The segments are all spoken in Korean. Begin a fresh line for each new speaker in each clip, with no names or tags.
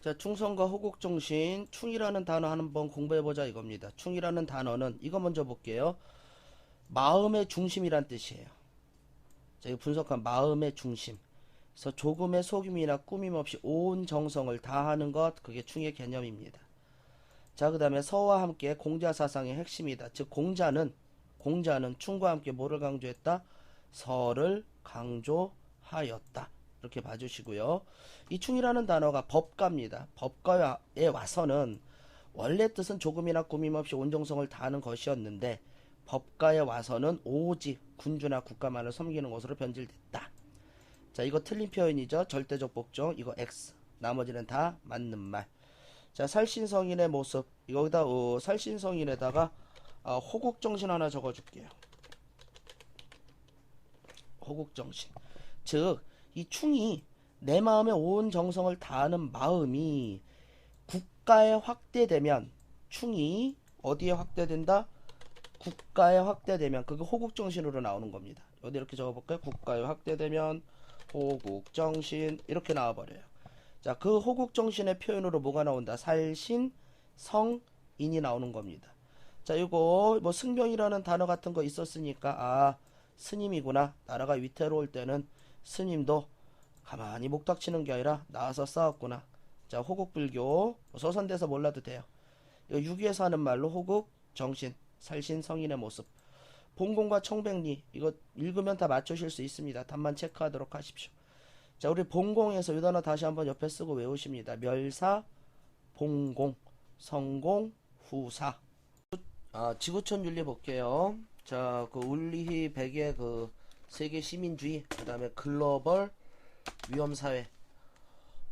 자, 충성과 호국정신, 충이라는 단어 한번 공부해보자 이겁니다. 충이라는 단어는 이거 먼저 볼게요. 마음의 중심이란 뜻이에요. 자, 이거 분석한 마음의 중심. 그래서 조금의 속임이나 꾸밈 없이 온 정성을 다하는 것, 그게 충의 개념입니다. 자, 그 다음에 서와 함께 공자 사상의 핵심이다. 즉, 공자는 충과 함께 뭐를 강조했다? 서를 강조하였다. 이렇게 봐주시고요. 이 충이라는 단어가 법가입니다. 법가에 와서는 원래 뜻은 조금이나 꾸밈 없이 온정성을 다하는 것이었는데 법가에 와서는 오직 군주나 국가만을 섬기는 것으로 변질됐다. 자, 이거 틀린 표현이죠. 절대적 복종, 이거 X. 나머지는 다 맞는 말. 자, 살신성인의 모습. 여기다 살신성인에다가 호국정신 하나 적어줄게요. 호국정신. 즉, 이 충이 내 마음에 온 정성을 다하는 마음이 국가에 확대되면, 충이 어디에 확대된다? 국가에 확대되면, 그게 호국정신으로 나오는 겁니다. 어디 이렇게 적어볼까요? 국가에 확대되면 호국정신, 이렇게 나와버려요. 자, 그 호국정신의 표현으로 뭐가 나온다? 살신, 성인이 나오는 겁니다. 자, 이거 뭐 승병이라는 단어 같은 거 있었으니까 스님이구나. 나라가 위태로울 때는 스님도 가만히 목닥치는 게 아니라 나와서 싸웠구나. 자, 호국불교 서선돼서 몰라도 돼요. 이거 유기에서 하는 말로 호국정신, 살신, 성인의 모습. 봉공과 청백리, 이거 읽으면 다 맞추실 수 있습니다. 답만 체크하도록 하십시오. 자, 우리 봉공에서 이 단어 다시 한번 옆에 쓰고 외우십니다. 멸사, 봉공, 성공, 후사. 지구촌 윤리 볼게요. 자, 그 울리히 백의 그 세계 시민주의, 그 다음에 글로벌 위험사회.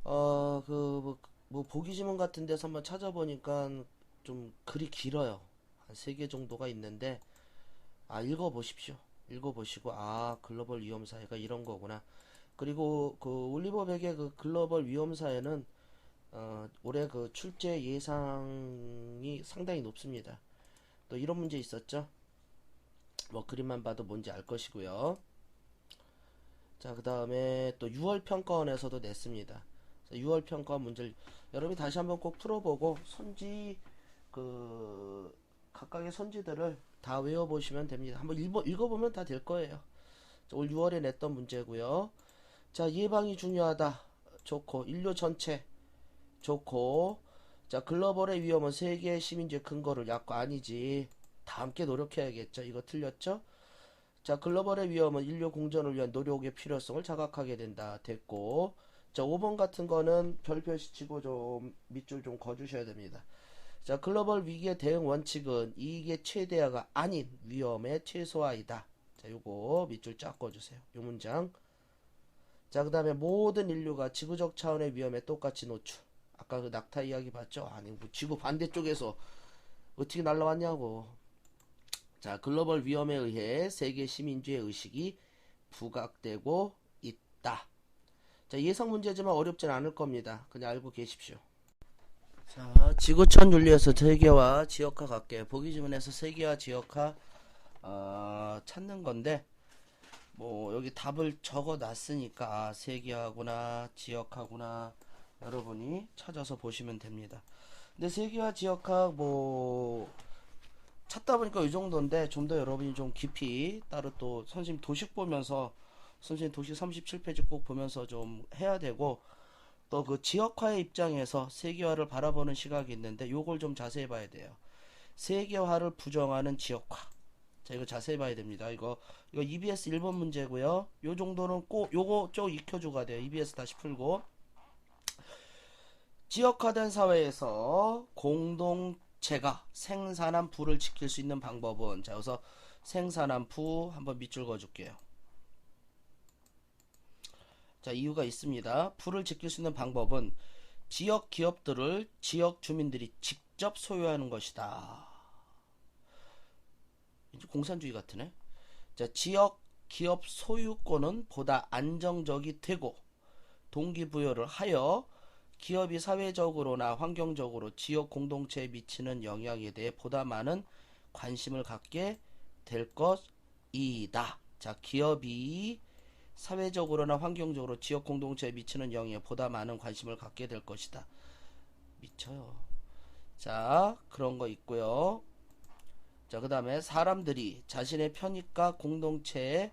뭐 보기 지문 같은 데서 한번 찾아보니까 좀 글이 길어요. 한 3개 정도가 있는데, 읽어보십시오. 읽어보시고, 글로벌 위험사회가 이런 거구나. 그리고 그 올리버 백의 그 글로벌 위험사회는 올해 그 출제 예상이 상당히 높습니다. 또 이런 문제 있었죠. 뭐 그림만 봐도 뭔지 알 것이고요. 자, 그 다음에 또 6월 평가원에서도 냈습니다. 6월 평가원 문제를 여러분이 다시 한번 꼭 풀어보고 선지 그 각각의 선지들을 다 외워보시면 됩니다. 한번 읽어보면 다 될 거예요. 올 6월에 냈던 문제고요. 자, 예방이 중요하다. 좋고, 인류 전체 좋고, 자, 글로벌의 위험은 세계 시민주의 근거를 약고 아니지. 다 함께 노력해야겠죠. 이거 틀렸죠? 자, 글로벌의 위험은 인류 공존을 위한 노력의 필요성을 자각하게 된다. 됐고, 자, 5번 같은 거는 별표시치고 좀 밑줄 좀 그어주셔야 됩니다. 자, 글로벌 위기의 대응 원칙은 이익의 최대화가 아닌 위험의 최소화이다. 자, 요거 밑줄 쫙 그어주세요. 요 문장. 자, 그 다음에 모든 인류가 지구적 차원의 위험에 똑같이 노출. 아까 그 낙타 이야기 봤죠? 아니, 뭐 지구 반대쪽에서 어떻게 날라왔냐고. 자, 글로벌 위험에 의해 세계 시민주의 의식이 부각되고 있다. 자, 예상 문제지만 어렵진 않을 겁니다. 그냥 알고 계십시오. 자, 지구촌 윤리에서 세계화, 지역화 갈게요. 보기 지문에서 세계화, 지역화 찾는 건데, 뭐 여기 답을 적어 놨으니까 세계화구나 지역화구나 여러분이 찾아서 보시면 됩니다. 근데 세계화 지역화 뭐 찾다 보니까 이 정도인데 좀 더 여러분이 좀 깊이 따로 또 선생님 도식 보면서 선생님 도식 37페이지 꼭 보면서 좀 해야 되고 또 그 지역화의 입장에서 세계화를 바라보는 시각이 있는데 요걸 좀 자세히 봐야 돼요. 세계화를 부정하는 지역화. 자, 이거 자세히 봐야 됩니다. 이거 EBS 1번 문제고요. 요 정도는 꼭 요거 쭉 익혀주가 돼요. EBS 다시 풀고. 지역화된 사회에서 공동체가 생산한 부를 지킬 수 있는 방법은, 자, 여기서 생산한 부 한번 밑줄 그어줄게요. 자, 이유가 있습니다. 부를 지킬 수 있는 방법은 지역 기업들을 지역 주민들이 직접 소유하는 것이다. 이제 공산주의 같으네. 자, 지역 기업 소유권은 보다 안정적이 되고 동기부여를 하여 기업이 사회적으로나 환경적으로 지역 공동체에 미치는 영향에 대해 보다 많은 관심을 갖게 될 것이다. 자, 기업이 사회적으로나 환경적으로 지역 공동체에 미치는 영향에 보다 많은 관심을 갖게 될 것이다. 미쳐요. 자, 그런 거 있고요. 자, 그 다음에 사람들이 자신의 편익과 공동체의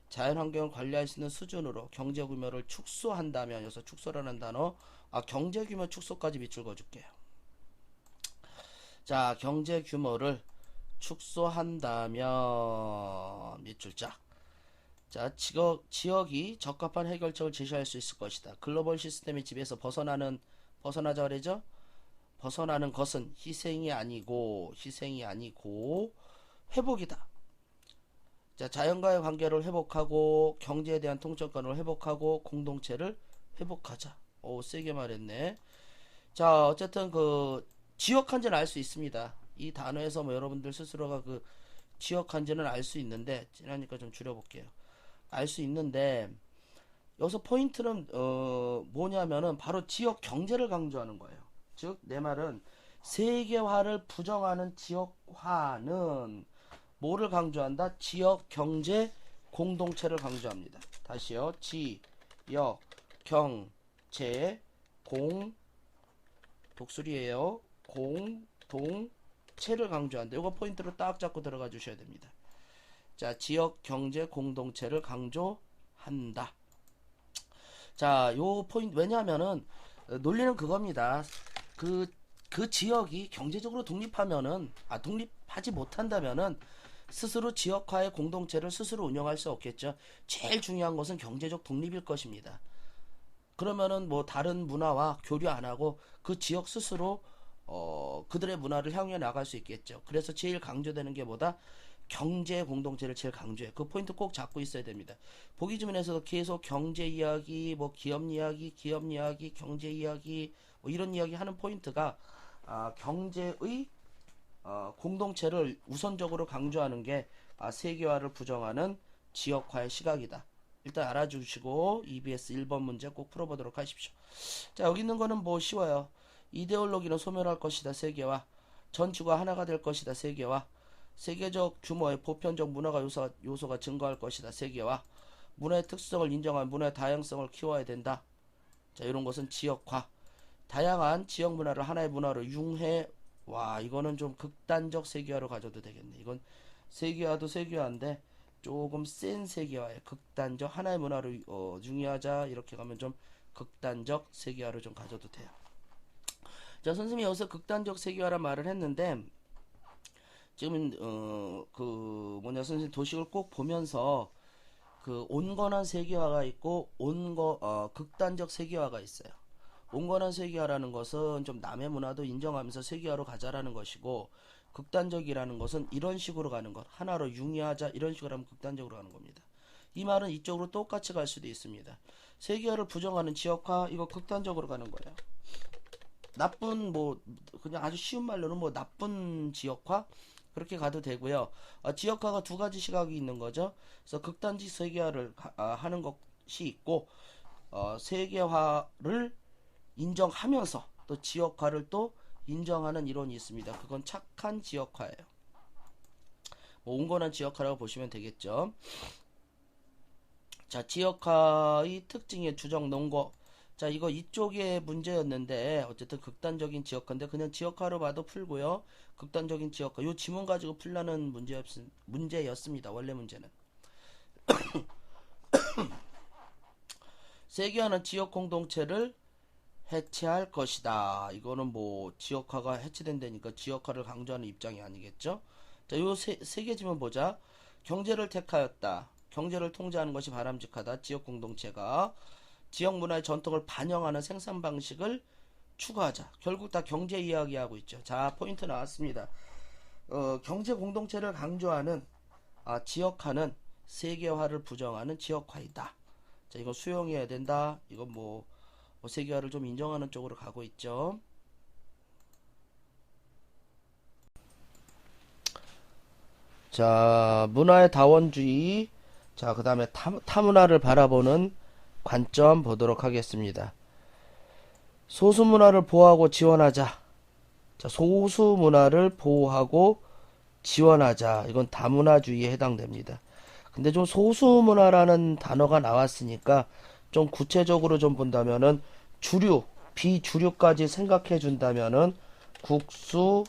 자연환경을 관리할 수 있는 수준으로 경제규모를 축소한다면, 여기서 축소라는 단어, 경제규모 축소까지 밑줄 그어줄게요. 자, 경제규모를 축소한다면 밑줄 짝. 자, 지역이 적합한 해결책을 제시할 수 있을 것이다. 글로벌 시스템의 지배에서 벗어나자 그러죠? 벗어나는 것은 희생이 아니고 회복이다. 자, 자연과의 관계를 회복하고 경제에 대한 통제권을 회복하고 공동체를 회복하자. 오, 세게 말했네. 자, 어쨌든 그 지역한지는 알 수 있습니다. 이 단어에서 뭐 여러분들 스스로가 그 지역한지는 알 수 있는데, 지나니까 좀 줄여볼게요. 알 수 있는데 여기서 포인트는 뭐냐면은 바로 지역 경제를 강조하는 거예요. 즉 내 말은 세계화를 부정하는 지역화는 뭐를 강조한다? 지역 경제 공동체를 강조합니다. 다시요. 지역 경제 독수리예요. 공동체를 강조한다. 이거 포인트로 딱 잡고 들어가 주셔야 됩니다. 자, 지역 경제 공동체를 강조한다. 자, 요 포인트, 왜냐하면은 논리는 그겁니다. 그 지역이 경제적으로 독립하지 못한다면은 스스로 지역화의 공동체를 스스로 운영할 수 없겠죠. 제일 중요한 것은 경제적 독립일 것입니다. 그러면은 뭐 다른 문화와 교류 안 하고 그 지역 스스로 그들의 문화를 향해 나갈 수 있겠죠. 그래서 제일 강조되는 게 뭐다? 경제 공동체를 제일 강조해. 그 포인트 꼭 잡고 있어야 됩니다. 보기 주문에서도 계속 경제 이야기, 뭐 기업 이야기, 경제 이야기, 뭐 이런 이야기 하는 포인트가 경제의 공동체를 우선적으로 강조하는 게 세계화를 부정하는 지역화의 시각이다. 일단 알아주시고 EBS 1번 문제 꼭 풀어보도록 하십시오. 자, 여기 있는 거는 뭐 쉬워요. 이데올로기는 소멸할 것이다. 세계화. 전 지구가 하나가 될 것이다. 세계화. 세계적 규모의 보편적 문화가 요소가 증가할 것이다. 세계화. 문화의 특수성을 인정한 문화의 다양성을 키워야 된다. 자, 이런 것은 지역화. 다양한 지역 문화를 하나의 문화로 융해. 와, 이거는 좀 극단적 세계화로 가져도 되겠네. 이건 세계화도 세계화인데 조금 센 세계화에 극단적 하나의 문화로 융해하자. 이렇게 가면 좀 극단적 세계화로 좀 가져도 돼요. 자, 선생님이 여기서 극단적 세계화란 말을 했는데 지금 선생님 도식을 꼭 보면서 그 온건한 세계화가 있고 극단적 세계화가 있어요. 온건한 세계화라는 것은 좀 남의 문화도 인정하면서 세계화로 가자라는 것이고, 극단적이라는 것은 이런 식으로 가는 것, 하나로 융의하자 이런 식으로 하면 극단적으로 가는 겁니다. 이 말은 이쪽으로 똑같이 갈 수도 있습니다. 세계화를 부정하는 지역화, 이거 극단적으로 가는 거예요. 나쁜 그냥 아주 쉬운 말로는 나쁜 지역화 그렇게 가도 되고요. 지역화가 두 가지 시각이 있는 거죠. 그래서 극단적 세계화를 하는 것이 있고, 세계화를 인정하면서 또 지역화를 또 인정하는 이론이 있습니다. 그건 착한 지역화예요. 온건한 지역화라고 보시면 되겠죠. 자, 지역화의 특징의 주적 논거. 자, 이거 이쪽의 문제였는데 어쨌든 극단적인 지역화인데 그냥 지역화로 봐도 풀고요. 극단적인 지역화. 요 지문 가지고 풀라는 문제였습니다. 원래 문제는. 세계화는 지역 공동체를 해체할 것이다. 이거는 지역화가 해체된다니까 지역화를 강조하는 입장이 아니겠죠. 자, 요 세 개 지문 보자. 경제를 택하였다. 경제를 통제하는 것이 바람직하다. 지역 공동체가 지역 문화의 전통을 반영하는 생산 방식을 추구하자. 결국 다 경제 이야기하고 있죠. 자, 포인트 나왔습니다. 경제 공동체를 강조하는 지역화는 세계화를 부정하는 지역화이다. 자, 이거 수용해야 된다. 이건 세계화를 좀 인정하는 쪽으로 가고 있죠. 자, 문화의 다원주의. 자, 그 다음에 타문화를 바라보는 관점 보도록 하겠습니다. 소수문화를 보호하고 지원하자. 자, 소수문화를 보호하고 지원하자. 이건 다문화주의에 해당됩니다. 근데 좀 소수문화라는 단어가 나왔으니까 좀 구체적으로 좀 본다면은 주류, 비주류까지 생각해 준다면은 국수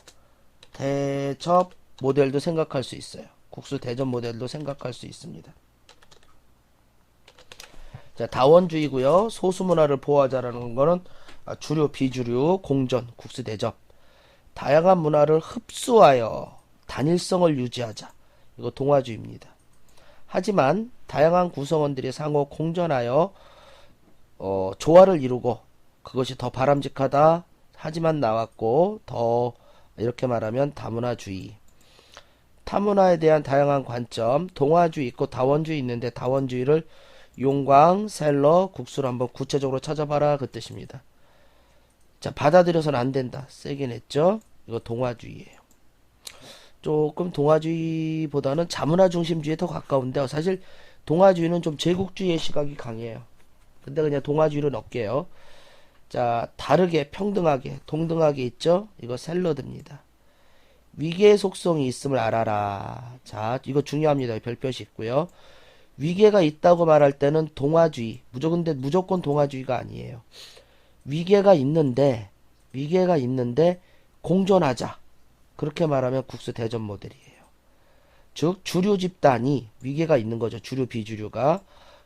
대접 모델도 생각할 수 있어요. 국수 대접 모델도 생각할 수 있습니다. 자, 다원주의고요. 소수문화를 보호하자라는 거는 주류, 비주류, 공전, 국수 대접. 다양한 문화를 흡수하여 단일성을 유지하자. 이거 동화주의입니다. 하지만 다양한 구성원들이 상호 공존하여 조화를 이루고 그것이 더 바람직하다. 하지만 나왔고 더 이렇게 말하면 다문화주의. 타문화에 대한 다양한 관점. 동화주의 있고 다원주의 있는데 다원주의를 용광, 셀러, 국수로 한번 구체적으로 찾아봐라 그 뜻입니다. 자, 받아들여서는 안 된다. 세게 냈죠? 이거 동화주의예요. 조금 동화주의보다는 자문화 중심주의에 더 가까운데 사실 동화주의는 좀 제국주의의 시각이 강해요. 근데 그냥 동화주의로 넣을게요. 자, 다르게, 평등하게, 동등하게 있죠? 이거 샐러드입니다. 위계의 속성이 있음을 알아라. 자, 이거 중요합니다. 별표시 있고요. 위계가 있다고 말할 때는 동화주의, 무조건 동화주의가 아니에요. 위계가 있는데 공존하자. 그렇게 말하면 국수 대접 모델이에요. 즉 주류 집단이 위계가 있는 거죠. 주류 비주류가.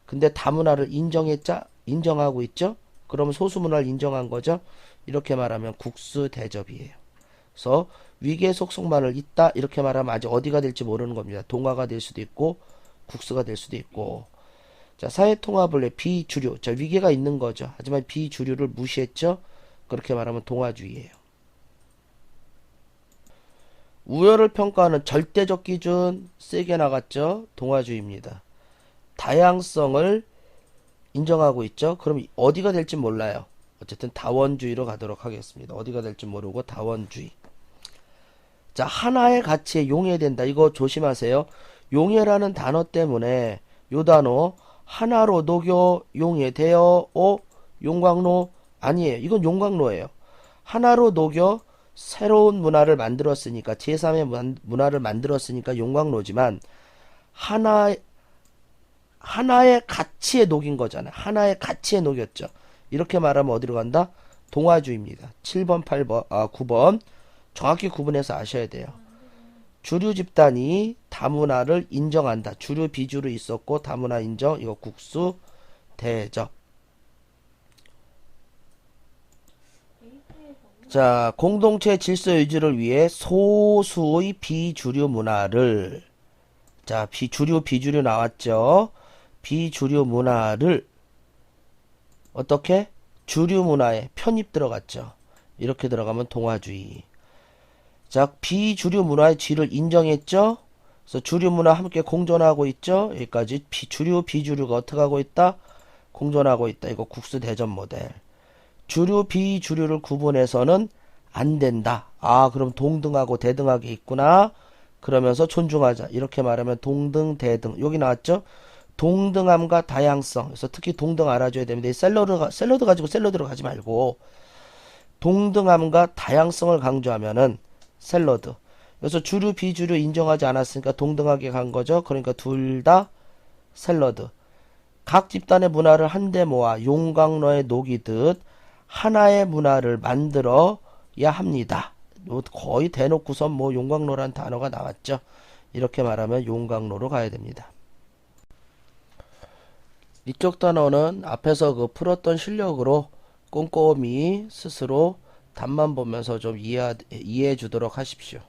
근데 다문화를 인정하고 있죠. 그러면 소수문화를 인정한 거죠. 이렇게 말하면 국수 대접이에요. 그래서 위계 속성만을 있다 이렇게 말하면 아직 어디가 될지 모르는 겁니다. 동화가 될 수도 있고 국수가 될 수도 있고. 자, 사회통합을 해 비주류. 자, 위계가 있는 거죠. 하지만 비주류를 무시했죠. 그렇게 말하면 동화주의예요. 우열을 평가하는 절대적 기준 세게 나갔죠. 동화주의입니다. 다양성을 인정하고 있죠. 그럼 어디가 될지 몰라요. 어쨌든 다원주의로 가도록 하겠습니다. 어디가 될지 모르고 다원주의. 자, 하나의 가치에 용해된다. 이거 조심하세요. 용해라는 단어 때문에 요 단어 하나로 녹여 용해되어 용광로 아니에요. 이건 용광로예요. 하나로 녹여 새로운 문화를 만들었으니까 제3의 문화를 만들었으니까 용광로지만 하나의 가치에 녹인 거잖아요. 하나의 가치에 녹였죠. 이렇게 말하면 어디로 간다? 동화주의입니다. 7번, 8번, 9번 정확히 구분해서 아셔야 돼요. 주류 집단이 다문화를 인정한다. 주류 비주류 있었고 다문화 인정. 이거 국수 대접. 자, 공동체 질서 유지를 위해 소수의 비주류 문화를, 자, 비주류 나왔죠. 비주류 문화를 어떻게? 주류 문화에 편입 들어갔죠. 이렇게 들어가면 동화주의. 자, 비주류 문화의 지를 인정했죠. 그래서 주류 문화 함께 공존하고 있죠. 여기까지 주류 비주류가 어떻게 하고 있다? 공존하고 있다. 이거 국수 대접 모델. 주류 비주류를 구분해서는 안 된다. 아, 그럼 동등하고 대등하게 있구나. 그러면서 존중하자. 이렇게 말하면 동등 대등. 여기 나왔죠? 동등함과 다양성. 그래서 특히 동등 알아줘야 됩니다. 샐러드 가지고 샐러드로 가지 말고 동등함과 다양성을 강조하면은 샐러드. 그래서 주류 비주류 인정하지 않았으니까 동등하게 간 거죠. 그러니까 둘 다 샐러드. 각 집단의 문화를 한데 모아 용광로에 녹이듯 하나의 문화를 만들어야 합니다. 거의 대놓고선 뭐 용광로란 단어가 나왔죠. 이렇게 말하면 용광로로 가야 됩니다. 이쪽 단어는 앞에서 그 풀었던 실력으로 꼼꼼히 스스로 답만 보면서 좀 이해해 주도록 하십시오.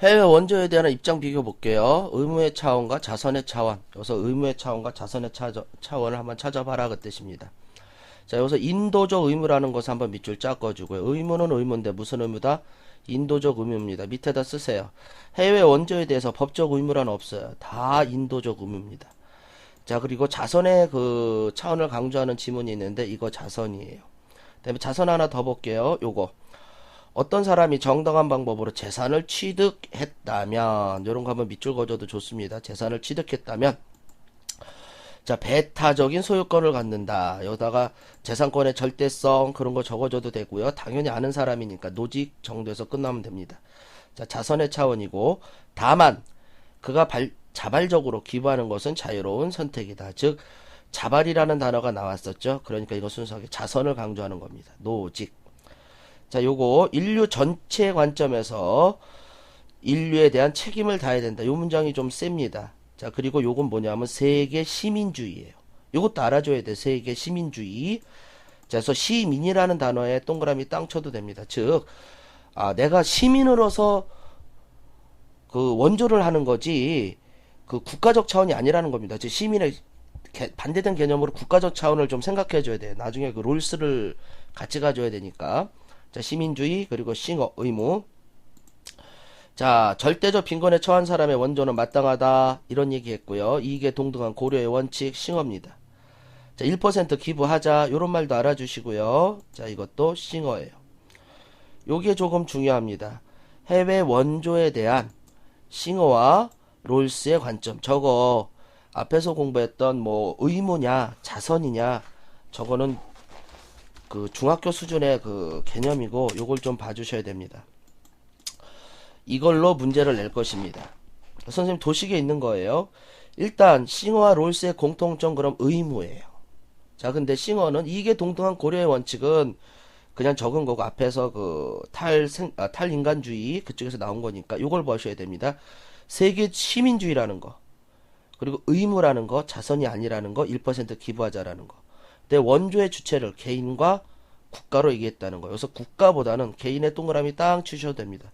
해외 원조에 대한 입장 비교 볼게요. 의무의 차원과 자선의 차원. 여기서 의무의 차원과 자선의 차원을 한번 찾아봐라 그 뜻입니다. 자, 여기서 인도적 의무라는 것을 한번 밑줄 쫙꺼주고요. 의무는 의무인데 무슨 의무다? 인도적 의무입니다. 밑에다 쓰세요. 해외 원조에 대해서 법적 의무란 없어요. 다 인도적 의무입니다. 자, 그리고 자선의 그 차원을 강조하는 지문이 있는데 이거 자선이에요. 그다음에 자선 하나 더 볼게요. 요거. 어떤 사람이 정당한 방법으로 재산을 취득했다면, 요런 거 한번 밑줄 그어줘도 좋습니다. 재산을 취득했다면, 자, 배타적인 소유권을 갖는다. 여기다가 재산권의 절대성 그런 거 적어줘도 되고요. 당연히 아는 사람이니까 노직 정도에서 끝나면 됩니다. 자, 자선의 차원이고, 다만 그가 자발적으로 기부하는 것은 자유로운 선택이다. 즉 자발이라는 단어가 나왔었죠. 그러니까 이거 순수하게 자선을 강조하는 겁니다. 노직. 자, 요거 인류 전체 관점에서 인류에 대한 책임을 다해야 된다. 요 문장이 좀 셉니다. 자, 그리고 요건 뭐냐면 세계 시민주의예요. 요것도 알아줘야 돼. 세계 시민주의. 자, 그래서 시민이라는 단어에 동그라미 땅 쳐도 됩니다. 즉, 내가 시민으로서 그 원조를 하는 거지 그 국가적 차원이 아니라는 겁니다. 즉, 시민의 반대된 개념으로 국가적 차원을 좀 생각해 줘야 돼요. 나중에 그 롤스를 같이 가져야 되니까. 자, 시민주의, 그리고 싱어, 의무. 자, 절대적 빈곤에 처한 사람의 원조는 마땅하다. 이런 얘기 했고요. 이익에 동등한 고려의 원칙, 싱어입니다. 자, 1% 기부하자. 요런 말도 알아주시고요. 자, 이것도 싱어예요. 요게 조금 중요합니다. 해외 원조에 대한 싱어와 롤스의 관점. 저거 앞에서 공부했던 뭐 의무냐 자선이냐 저거는 그 중학교 수준의 그 개념이고 요걸 좀 봐주셔야 됩니다. 이걸로 문제를 낼 것입니다. 선생님 도식에 있는 거예요. 일단 싱어와 롤스의 공통점 그럼 의무예요. 자, 근데 싱어는 이익에 동등한 고려의 원칙은 그냥 적은 거고 앞에서 그 탈인간주의 그쪽에서 나온 거니까 요걸 보셔야 됩니다. 세계 시민주의라는 거, 그리고 의무라는 거, 자선이 아니라는 거, 1% 기부하자라는 거. 근데 원조의 주체를 개인과 국가로 얘기했다는 거. 여기서 국가보다는 개인의 동그라미 딱 치셔도 됩니다.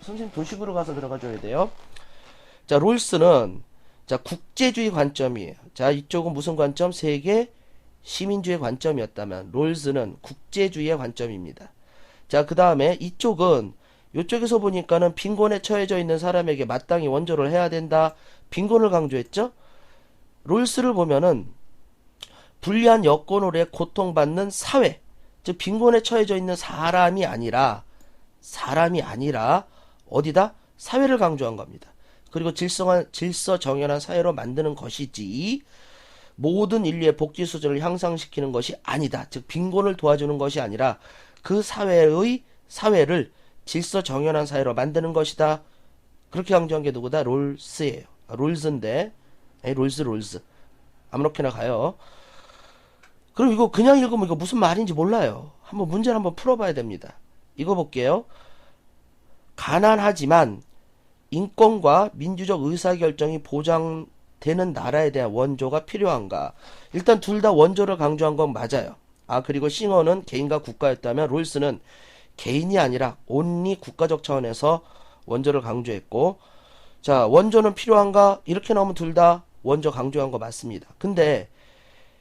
선생님 도식으로 가서 들어가줘야 돼요. 자, 롤스는 자 국제주의 관점이에요. 자, 이쪽은 무슨 관점? 세계 시민주의 관점이었다면 롤스는 국제주의의 관점입니다. 자, 그 다음에 이쪽은 이쪽에서 보니까는 빈곤에 처해져 있는 사람에게 마땅히 원조를 해야 된다. 빈곤을 강조했죠. 롤스를 보면은 불리한 여건으로 고통받는 사회, 즉 빈곤에 처해져 있는 사람이 아니라 어디다? 사회를 강조한 겁니다. 그리고 질서 정연한 사회로 만드는 것이지 모든 인류의 복지 수준을 향상시키는 것이 아니다. 즉 빈곤을 도와주는 것이 아니라 그 사회를 질서 정연한 사회로 만드는 것이다. 그렇게 강조한 게 누구다? 롤스예요. 롤스인데 롤스 아무렇게나 가요. 그럼 이거 그냥 읽으면 이거 무슨 말인지 몰라요. 문제를 한번 풀어봐야 됩니다. 이거 볼게요. 가난하지만 인권과 민주적 의사결정이 보장되는 나라에 대한 원조가 필요한가? 일단 둘 다 원조를 강조한 건 맞아요. 그리고 싱어는 개인과 국가였다면 롤스는 개인이 아니라 온리 국가적 차원에서 원조를 강조했고, 자, 원조는 필요한가? 이렇게 나오면 둘 다 원조 강조한 거 맞습니다. 근데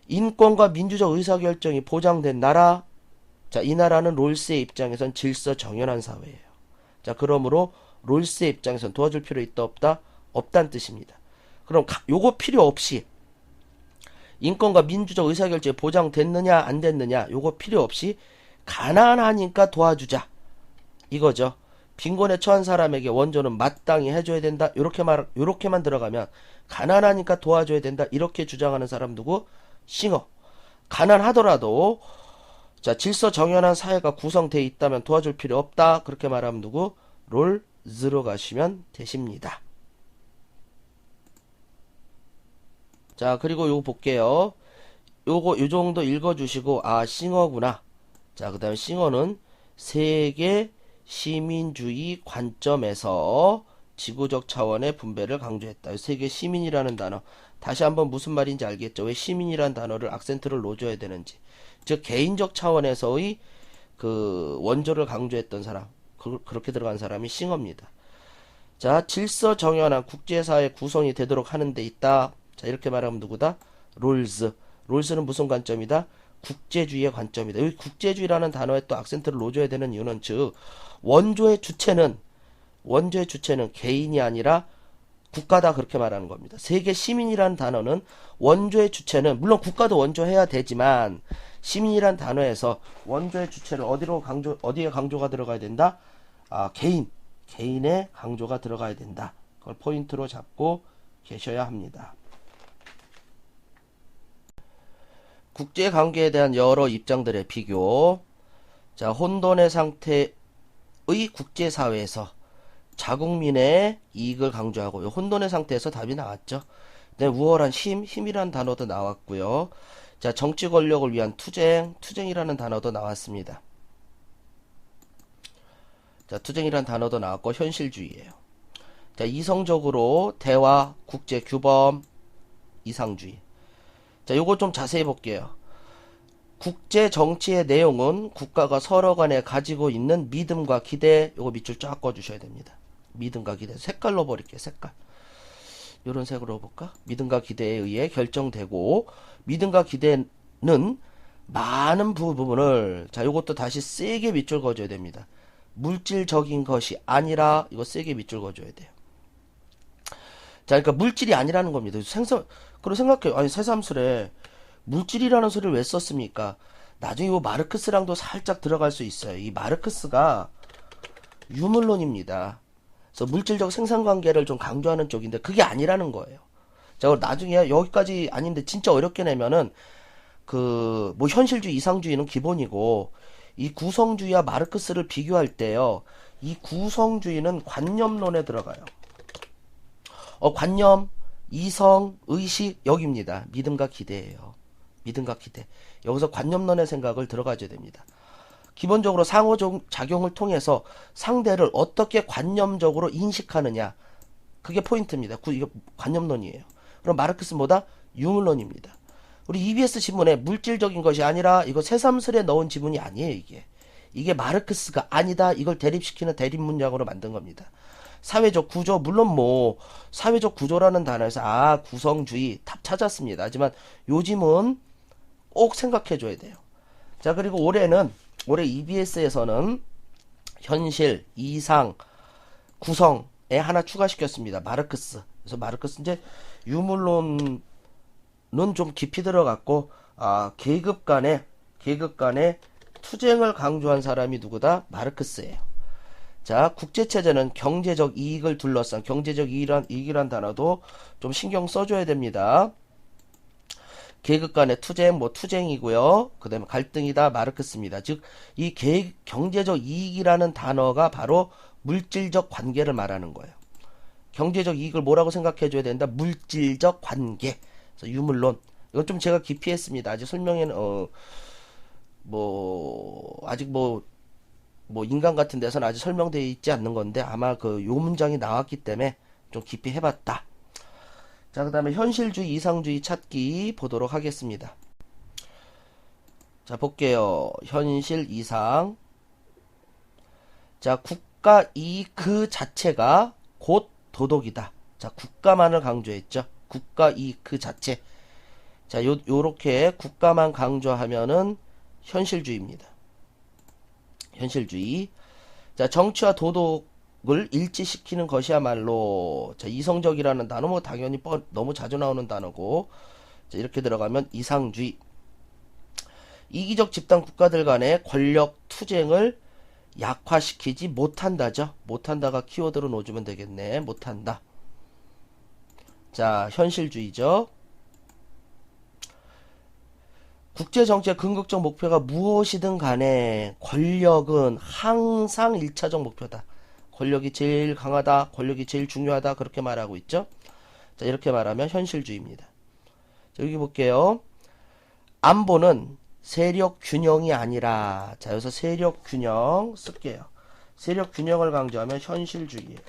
인권과 민주적 의사결정이 보장된 나라, 자, 이 나라는 롤스의 입장에선 질서 정연한 사회예요. 자, 그러므로 롤스의 입장에선 도와줄 필요 있다 없다? 없다는 뜻입니다. 그럼 요거 필요 없이 인권과 민주적 의사결정이 보장됐느냐 안 됐느냐 요거 필요 없이 가난하니까 도와주자 이거죠. 빈곤에 처한 사람에게 원조는 마땅히 해줘야 된다. 요렇게만 들어가면 가난하니까 도와줘야 된다. 이렇게 주장하는 사람 누구? 싱어. 가난하더라도 자 질서 정연한 사회가 구성되어 있다면 도와줄 필요 없다. 그렇게 말하면 누구? 롤즈로 가시면 되십니다. 자, 그리고 요거 볼게요. 요 정도 읽어주시고 싱어구나. 자, 그 다음에 싱어는 세계 시민주의 관점에서 지구적 차원의 분배를 강조했다. 세계 시민이라는 단어. 다시 한번 무슨 말인지 알겠죠? 왜 시민이라는 단어를 악센트를 놓아줘야 되는지. 즉 개인적 차원에서의 그 원조를 강조했던 사람. 그렇게 들어간 사람이 싱어입니다. 자, 질서 정연한 국제사회 구성이 되도록 하는 데 있다. 자, 이렇게 말하면 누구다? 롤즈. 롤즈는 무슨 관점이다? 국제주의의 관점이다. 여기 국제주의라는 단어에 또 악센트를 놓아줘야 되는 이유는 즉 원조의 주체는 개인이 아니라 국가다 그렇게 말하는 겁니다. 세계 시민이라는 단어는 원조의 주체는 물론 국가도 원조해야 되지만 시민이라는 단어에서 원조의 주체를 어디에 강조가 들어가야 된다? 개인의 강조가 들어가야 된다. 그걸 포인트로 잡고 계셔야 합니다. 국제관계에 대한 여러 입장들의 비교. 자, 혼돈의 상태의 국제사회에서 자국민의 이익을 강조하고 혼돈의 상태에서 답이 나왔죠. 네, 우월한 힘이란 단어도 나왔고요. 자, 정치 권력을 위한 투쟁이라는 단어도 나왔습니다. 자, 투쟁이라는 단어도 나왔고 현실주의예요. 자, 이성적으로 대화, 국제 규범, 이상주의. 자, 요거 좀 자세히 볼게요. 국제 정치의 내용은 국가가 서로 간에 가지고 있는 믿음과 기대, 요거 밑줄 쫙 꺼주셔야 됩니다. 믿음과 기대. 색깔로 버릴게요, 색깔. 요런 색으로 볼까? 믿음과 기대에 의해 결정되고, 믿음과 기대는 많은 부분을, 자, 요것도 다시 세게 밑줄 그어줘야 됩니다. 물질적인 것이 아니라, 이거 세게 밑줄 그어줘야 돼요. 자, 그러니까 물질이 아니라는 겁니다. 그리고 생각해요. 아니, 새삼스레 물질이라는 소리를 왜 썼습니까? 나중에 이 마르크스랑도 살짝 들어갈 수 있어요. 이 마르크스가 유물론입니다. 그래서 물질적 생산관계를 좀 강조하는 쪽인데 그게 아니라는 거예요. 자, 나중에 여기까지 아닌데 진짜 어렵게 내면은 뭐 현실주의, 이상주의는 기본이고 이 구성주의와 마르크스를 비교할 때요. 이 구성주의는 관념론에 들어가요. 관념, 이성, 의식 여기입니다. 믿음과 기대예요. 믿음과 기대. 여기서 관념론의 생각을 들어가줘야 됩니다. 기본적으로 상호작용을 통해서 상대를 어떻게 관념적으로 인식하느냐. 그게 포인트입니다. 이거 관념론이에요. 그럼 마르크스는 뭐다? 유물론입니다. 우리 EBS 지문에 물질적인 것이 아니라 이거 새삼스레 넣은 지문이 아니에요. 이게 마르크스가 아니다. 이걸 대립시키는 대립문장으로 만든 겁니다. 사회적 구조, 물론 뭐 사회적 구조라는 단어에서 구성주의 답 찾았습니다. 하지만 요즘은 꼭 생각해 줘야 돼요. 자, 그리고 올해 EBS에서는 현실, 이상, 구성에 하나 추가시켰습니다. 마르크스. 그래서 마르크스 이제 유물론은 좀 깊이 들어갔고 계급 간의 투쟁을 강조한 사람이 누구다? 마르크스예요. 자, 국제체제는 경제적 이익을 둘러싼 경제적 이익이란 단어도 좀 신경 써줘야 됩니다. 계급 간의 투쟁, 투쟁이고요. 그 다음에 갈등이다, 마르크스입니다. 즉, 이 경제적 이익이라는 단어가 바로 물질적 관계를 말하는 거예요. 경제적 이익을 뭐라고 생각해줘야 된다? 물질적 관계. 그래서 유물론. 이건 좀 제가 깊이 했습니다. 아직 설명에는, 아직 인간 같은 데서는 아직 설명되어 있지 않는 건데, 아마 요 문장이 나왔기 때문에 좀 깊이 해봤다. 자, 그 다음에 현실주의, 이상주의 찾기 보도록 하겠습니다. 자, 볼게요. 현실, 이상. 자, 국가 이익 그 자체가 곧 도덕이다. 자, 국가만을 강조했죠. 국가 이익 그 자체. 자, 요렇게 국가만 강조하면은 현실주의입니다. 현실주의. 자, 정치와 도덕을 일치시키는 것이야말로, 자, 이성적이라는 단어, 당연히 너무 자주 나오는 단어고, 자, 이렇게 들어가면 이상주의. 이기적 집단 국가들 간의 권력 투쟁을 약화시키지 못한다죠. 못한다가 키워드로 놓아주면 되겠네. 못한다. 자, 현실주의죠. 국제정치의 궁극적 목표가 무엇이든 간에 권력은 항상 1차적 목표다. 권력이 제일 강하다. 권력이 제일 중요하다. 그렇게 말하고 있죠. 자, 이렇게 말하면 현실주의입니다. 자, 여기 볼게요. 안보는 세력 균형이 아니라, 자, 여기서 세력 균형 쓸게요. 세력 균형을 강조하면 현실주의예요.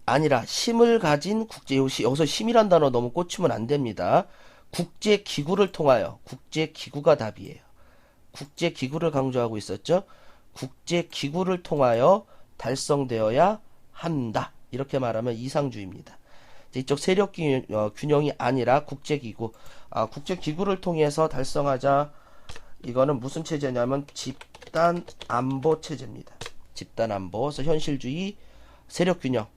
아니라 힘을 가진 여기서 힘이란 단어 너무 꽂히면 안 됩니다. 국제기구를 통하여, 국제기구가 답이에요. 국제기구를 강조하고 있었죠. 국제기구를 통하여 달성되어야 한다. 이렇게 말하면 이상주의입니다. 이쪽 세력 균형이 아니라 국제기구. 국제기구를 통해서 달성하자. 이거는 무슨 체제냐면 집단안보 체제입니다. 집단안보. 그래서 현실주의, 세력균형.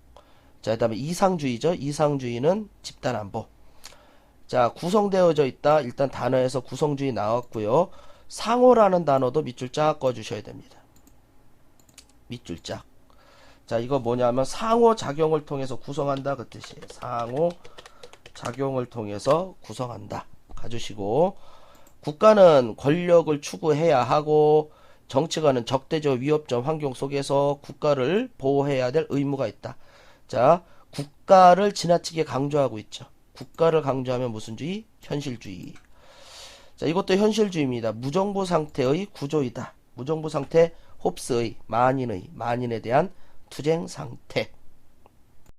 자, 그 다음에 이상주의죠. 이상주의는 집단안보. 자, 구성되어져 있다. 일단 단어에서 구성주의 나왔고요. 상호라는 단어도 밑줄 쫙 꺼주셔야 됩니다. 밑줄 쫙. 자, 이거 뭐냐면 상호작용을 통해서 구성한다. 그 뜻이에요. 상호작용을 통해서 구성한다. 가주시고, 국가는 권력을 추구해야 하고, 정치가는 적대적 위협적 환경 속에서 국가를 보호해야 될 의무가 있다. 자,
국가를 지나치게 강조하고 있죠. 국가를 강조하면 무슨 주의? 현실주의. 자, 이것도 현실주의입니다. 무정부 상태의 구조이다. 무정부 상태, 홉스의 만인에 대한 투쟁 상태.